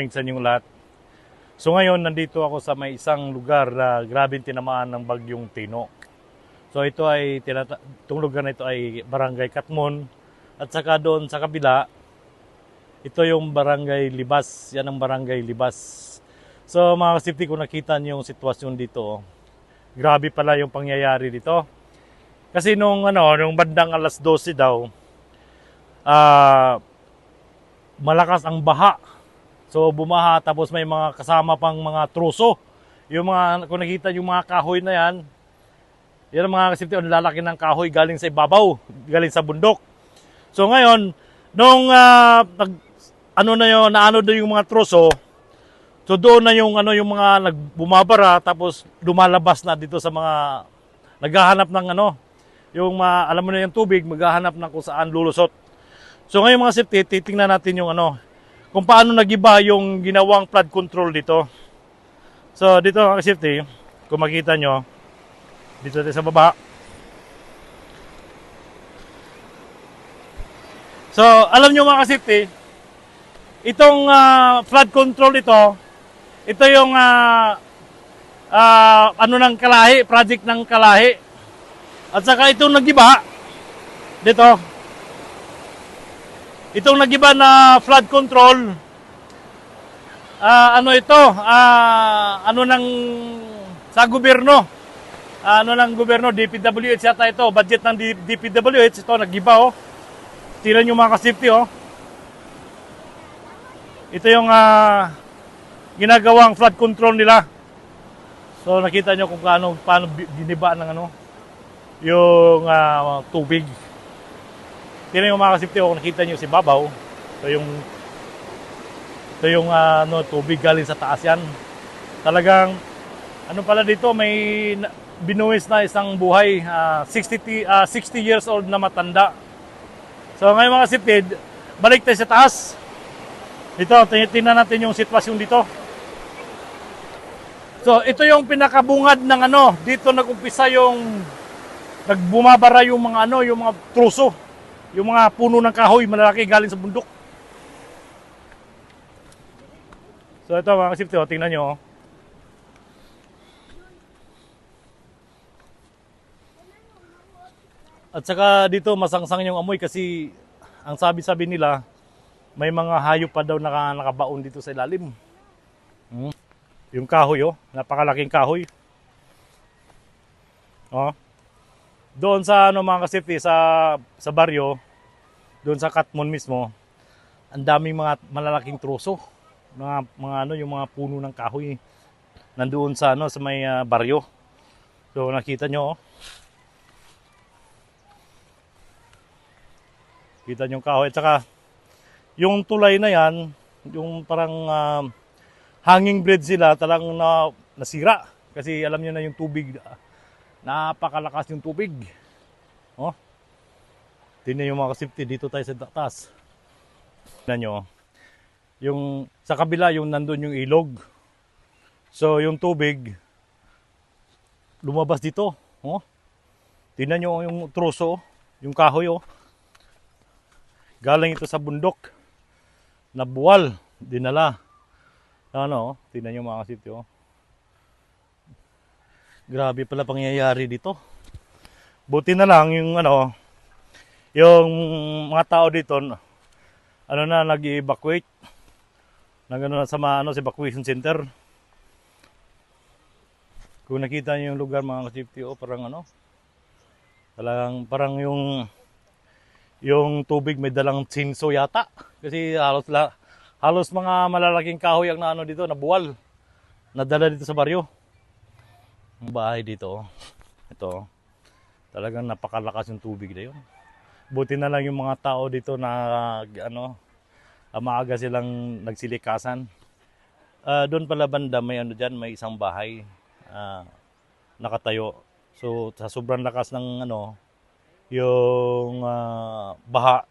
Sa inyong lahat. So ngayon, nandito ako sa may isang lugar na grabing tinamaan ng bagyong Tino. So ito ay, itong lugar na ito ay Barangay Katmon. At saka doon sa kabila, ito yung Barangay Libas. Yan ang Barangay Libas. So mga kasipti, kung nakita niyo yung sitwasyon dito, grabe pala yung pangyayari dito. Kasi nung bandang alas 12 daw, malakas ang baha. So bumaha, tapos may mga kasama pang mga truso. Yung mga, kung nakita yung mga kahoy na yan, yan ang mga kasipti, ang lalaki ng kahoy galing sa ibabaw, galing sa bundok. So ngayon, nung naano na yung mga truso, so doon na yung mga nagbumabara, tapos lumalabas na dito sa mga naghahanap ng yung alam mo na yung tubig, maghahanap ng kung saan lulusot. So ngayon mga kasipti, titingnan natin yung kung paano nagiba yung ginawang flood control dito. So dito mga kasipti, kung makita nyo, dito sa baba. So alam nyo mga kasipti, itong flood control ito yung ng Kalahi, project ng Kalahi. At saka itong nagiba dito. Itong nagiba na flood control, sa gobyerno. Ng gobyerno, DPWH yata ito. Budget ng DPWH, ito, nagiba, oh. Tira nyo mga kasipti, oh. Ito yung ginagawang flood control nila. So, nakita nyo kung paano giniba ng yung tubig. Tira yung mga kasipti, kung nakita nyo si Babaw, ito yung tubig galing sa taas yan. Talagang, pala dito, may binuwis na isang buhay, 60 years old na matanda. So ngayon mga kasipti, balik tayo sa taas. Dito, tingnan natin yung sitwasyon dito. So ito yung pinakabungad ng dito nag-umpisa yung nagbumabara yung mga yung mga truso. Yung mga puno ng kahoy, malalaki galing sa bundok. So ito mga kasipti, tingnan nyo. At saka dito masangsang yung amoy kasi ang sabi-sabi nila, may mga hayop pa daw nakabaon dito sa ilalim. Yung kahoy, napakalaking kahoy. Doon sa mga kasipti, sa baryo, doon sa Katmon mismo, ang daming mga malalaking troso, yung mga puno ng kahoy nandoon sa may baryo. So nakita nyo, kita nyo yung kahoy. At saka yung tulay na yan, yung parang hanging bridge sila, talagang nasira kasi alam nyo na yung tubig. Napakalakas yung tubig. Tingnan yung mga kasipti, dito tayo sa taas. Tingnan nyo, yung sa kabila, yung nandun yung ilog. So yung tubig lumabas dito. Tingnan nyo yung troso, yung kahoy. Galing ito sa bundok. Nabuwal, dinala. Tingnan nyo mga kasipti. Grabe pala pangyayari dito. Buti na lang yung yung mga tao dito nag-evacuate. Sa sa evacuation center. Kung nakita niyo yung lugar mga kasipti, parang yung tubig may dalang tsinso yata. Kasi halos mga malalaking kahoy ang dito, nabuwal. Nadala dito sa baryo. Ang bahay dito, ito, talagang napakalakas yung tubig na yun. Buti na lang yung mga tao dito na maaga silang nagsilikasan. Doon pala banda may may isang bahay nakatayo. So sa sobrang lakas ng yung baha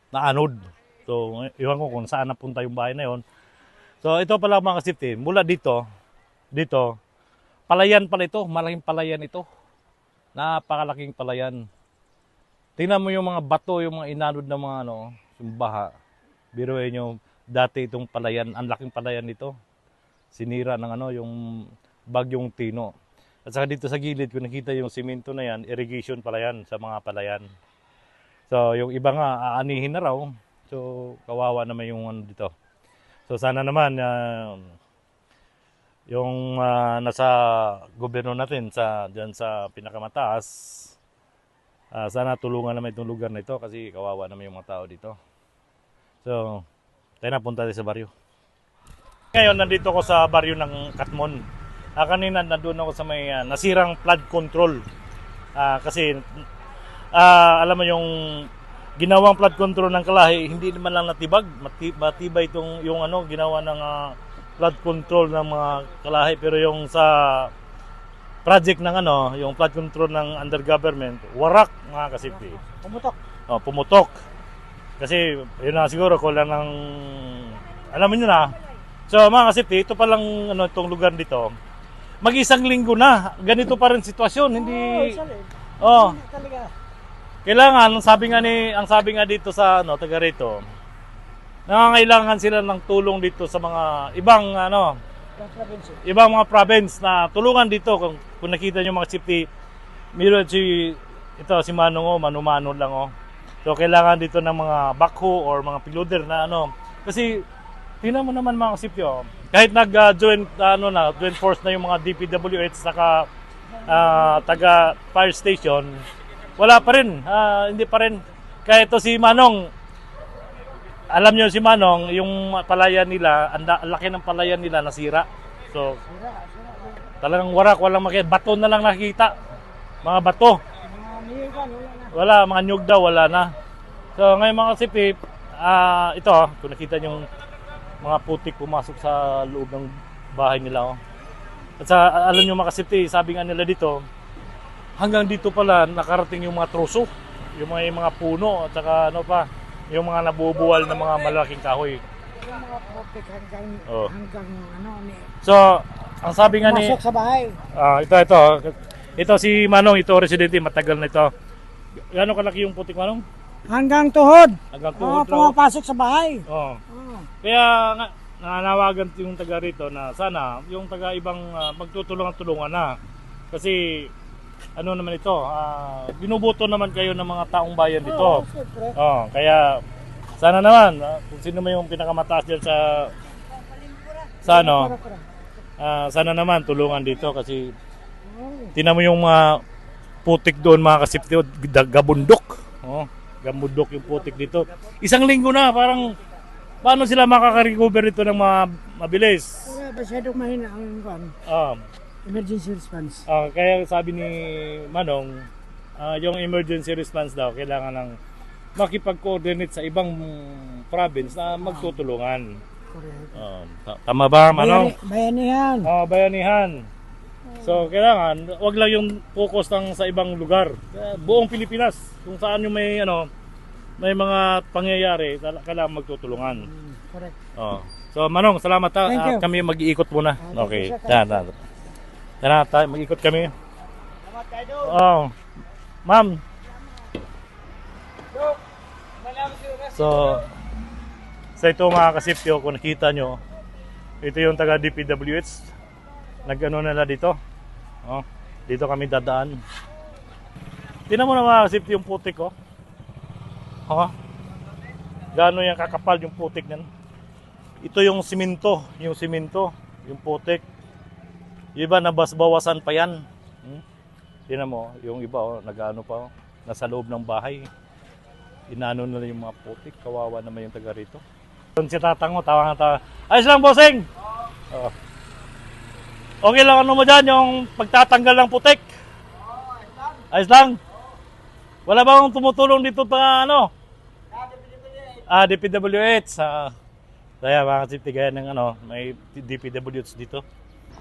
na anod. So iwan ko kung saan napunta yung bahay na yon. So ito pala mga kasipti, mula dito palayan pala ito, malaking palayan ito. Napakalaking palayan. Tingnan mo yung mga bato, yung mga inanod na mga yung baha. Biruin nyo, dati itong palayan, ang laking palayan nito. Sinira ng ano, yung bagyong Tino. At saka dito sa gilid, kung nakita yung simento na yan, irrigation pala yan sa mga palayan. So, yung iba nga, aanihin na raw. So, kawawa naman yung ano dito. So, sana naman, yung nasa gobyerno natin, dyan sa pinakamataas, sana tulungan naman itong lugar na ito kasi kawawa naman yung mga tao dito. So, tayo na, punta tayo sa baryo. Ngayon, nandito ko sa baryo ng Katmon. Kanina, nandun ako sa may nasirang flood control. Kasi, alam mo yung ginawang flood control ng Kalahi, hindi naman lang natibag. Matibay itong yung ano, ginawa ng flood control ng mga Kalahi. Pero yung sa project ng ano, yung flood control ng under government, warak mga kasipi. Pumutok. Pumutok. Kasi, yun na siguro, kulang ng, alam mo nyo na. So mga kasipi, ito palang ano, itong lugar dito, mag-isang linggo na, ganito pa rin sitwasyon, hindi... Oh. Kailangan, ang sabi nga dito sa ano, taga rito, nangangailangan sila ng tulong dito sa mga ibang ano, ibang mga province na tulungan dito. Kung nakita niyo mga kasipi, meron si Manong mano-mano lang So kailangan dito ng mga backhoe or mga piloder na ano, kasi tingnan mo naman mga kasipyo, kahit nag-join joint force na yung mga DPWH saka taga fire station, wala pa rin, hindi pa rin. Kaya ito si Manong, alam niyo si Manong, yung palayan nila, ang laki ng palayan nila nasira. So, talagang walang makita, bato na lang nakikita. Mga bato. Wala, mga nyug daw, wala na. So, ngayon mga kasipip, ito, kung nakita niyo mga putik pumasok sa loob ng bahay nila. At alam nyo mga kasipti, sabi nga nila dito, hanggang dito pala nakarating yung mga troso, yung mga puno, at saka ano pa, yung mga nabubuwal na mga malaking kahoy. Yung mga putik hanggang ano ni. So, ang sabi nga ni... Masok sa bahay. Ito si Manong, ito residente, matagal na ito. Gano'ng kalaki yung putik, Manong? Hanggang tuhod. Hanggang tuhod raw. Pumapasok sa bahay. Kaya nga, nananawagan yung taga rito na sana yung taga ibang magtutulungan-tulungan na. Kasi ano naman ito, binubuto naman kayo ng mga taong bayan dito. Kaya sana naman, kung sino man yung pinakamataas dyan sa ano, sana naman tulungan dito kasi tinan mo yung mga putik doon mga kasipti, gabundok. Gabundok yung putik dito. Isang linggo na, parang paano sila makaka-recover ito ng mabilis? Masyadong mahina ang emergency response. Kaya sabi ni Manong, yung emergency response daw, kailangan ng makipag-coordinate sa ibang province na magtutulungan. Tama ba, Manong? Bayanihan. Bayanihan. So, kailangan, wag lang yung focus ng sa ibang lugar. Buong Pilipinas, kung saan yung may mga pangyayari, kailangan magtutulungan. Correct. So, Manong, salamat ha. Kami mag-iikot muna. Okay. Yan. Mag-iikot kami. Salamat kayo. Ma'am. So ito mga kasipyo, kung nakita nyo, ito yung taga DPWH. Nag-ano nila dito. Dito kami dadaan. Tingnan mo na mga kasipyo yung putik Gaano yung kakapal yung putik nan. Ito yung simento, yung putik. Yung iba nabasbawasan pa yan. Tingnan mo, yung iba nag-ano pa, nasa loob ng bahay. Inano na yung mga putik, kawawa naman yung taga rito. Doon si Tatango, tawa. Ayos lang, bossing! Okay lang ano mo dyan, yung pagtatanggal ng putik? Ayos lang? Wala bang tumutulong dito pa ano? DPWH. Kaya mga kasipti, gaya ng may DPWH dito.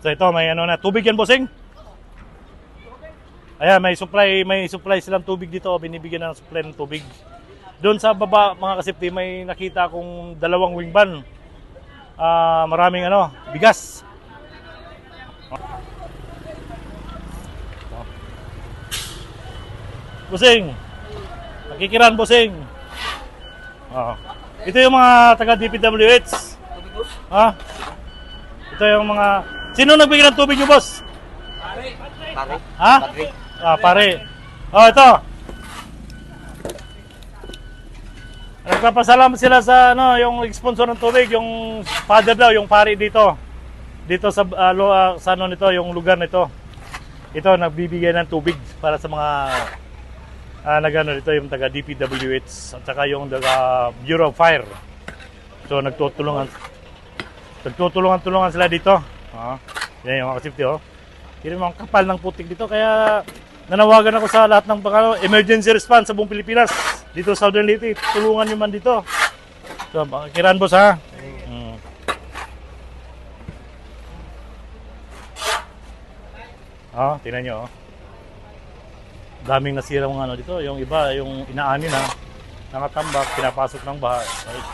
So ito, may tubig yan, bossing? Ayan, may supply silang tubig dito, binibigyan ng supply ng tubig. Doon sa baba, mga kasipti, may nakita akong dalawang wingban. Maraming bigas. Bossing, nakikiran, bossing. Ito yung mga taga DPWH. Ha? Ito yung mga... Sino nagbigay ng tubig nyo, boss? Pare. Ha? Pare. Ah, pare. Oh, ito. Nagpapasalamat sila sa ano, yung sponsor ng tubig, yung father daw, yung pare dito. Dito sa sa ano nito, yung lugar nito. Ito nagbibigay ng tubig para sa mga nagano dito yung taga DPWH at saka yung taga Bureau of Fire. So nagtutulungan sila dito. Yan yung mga kasipti, oh. Yan yung mga kapal ng putik dito. Kaya nanawagan ako sa lahat ng emergency response sa buong Pilipinas. Dito sa Southern Leyte, tulungan nyo man dito. So, kiran boss ha. Tingnan nyo, oh. Daming nasira mga ano dito. Yung iba, yung inaanin ha. Nakatambak, pinapasok ng baha.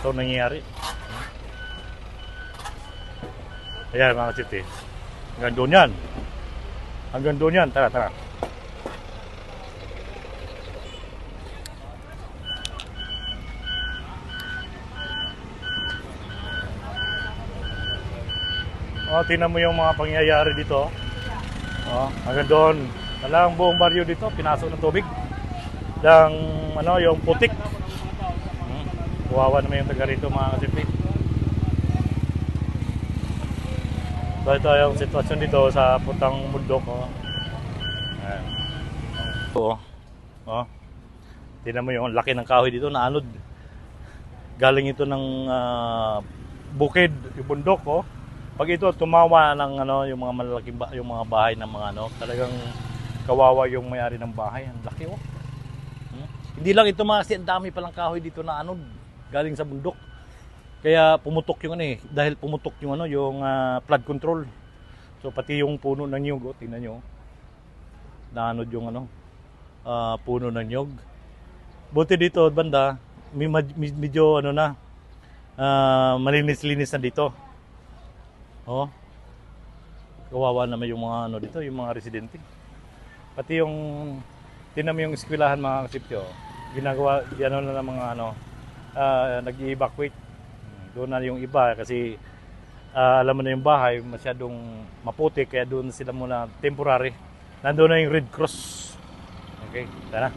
Ito nangyayari. Ayan mga kasipti. Hanggang doon yan. Hanggang doon yan. Tara, tara. Tingnan mo yung mga pangyayari dito. Hanggang doon. Talang buong baryo dito, pinasok ng tubig. Yung putik. Kawawa naman yung taga rito mga kasipti. So ito yung sitwasyon dito sa putang bundok. Ayan. Tingnan mo yung laki ng kahoy dito, naanod. Galing ito ng bukid, yung bundok. Pag ito tumawa ng yung mga malalaking yung mga bahay ng mga talagang kawawa yung may-ari ng bahay. Ang laki Hindi lang ito kasi ang dami palang kahoy dito na galing sa bundok. Kaya pumutok yung dahil pumutok yung yung flood control. So pati yung puno ng nyug, tingnan niyo. Naanod yung puno ng nyug. Buti dito banda, medyo malinis-linis na dito. Kawawa naman yung mga dito, yung mga residente. Pati yung tingnan mo yung eskwelahan mga kasipti, ginagawa na ng mga nag-evacuate. Doon na yung iba kasi alam mo na yung bahay masyadong maputi kaya doon sila muna temporary. Nandoon na yung Red Cross. Okay, tara.